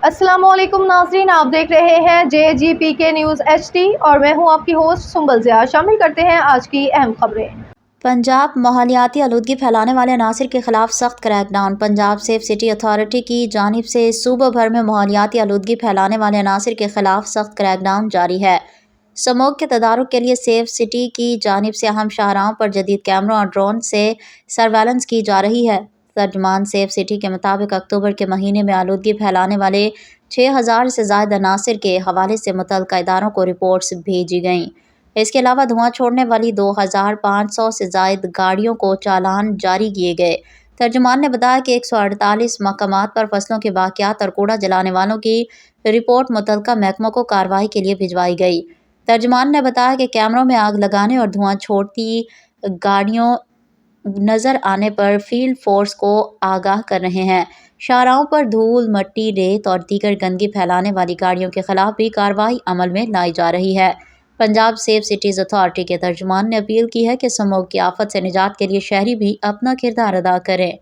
अस्सलाम वालेकुम नाज़रीन, आप देख रहे हैं JGPK न्यूज़ HD और मैं हूं आपकी होस्ट सुंबल ज़िया। शामिल करते हैं आज की अहम खबरें। पंजाब माहौलियाती आलूदगी फैलाने वाले अनासर के खिलाफ सख्त crackdown. Punjab safe city authority की जानिब से सूबे भर में माहौलियाती आलूदगी फैलाने वाले अनासर के खिलाफ सख्त क्रैकडाउन जारी है। स्मोक के तदारुक के लिए सेफ सिटी की जानिब से अहम शाहराहों पर जदीद कैमरों और ड्रोन से सर्वेलेंस की जा रही है। तर्जमान सेफ सिटी के मुताबिक अक्टूबर के महीने में आलूदगी फैलाने वाले 6000 से ज़ायद अनासर के हवाले से मुतल्लिका इदारों को रिपोर्ट्स भेजी गईं। इसके अलावा धुआं छोड़ने वाली 2500 से ज़ायद गाड़ियों को चालान जारी किए गए। तर्जुमान ने बताया कि 148 मकामात पर फसलों के बाक़ियात और कूड़ा जलाने वालों की रिपोर्ट मुतल्लिका महकमों को कार्रवाई के लिए भिजवाई गई। तर्जुमान ने बताया कि कैमरों में आग लगाने और धुआं छोड़ती गाड़ियों नज़र आने पर फील्ड फोर्स को आगाह कर रहे हैं। शाहराहों पर धूल, मट्टी, रेत और दीगर गंदगी फैलाने वाली गाड़ियों के खिलाफ भी कार्रवाई अमल में लाई जा रही है। पंजाब सेफ सिटीज़ अथॉरिटी के तर्जुमान ने अपील की है कि स्मोक की आफत से निजात के लिए शहरी भी अपना किरदार अदा करें।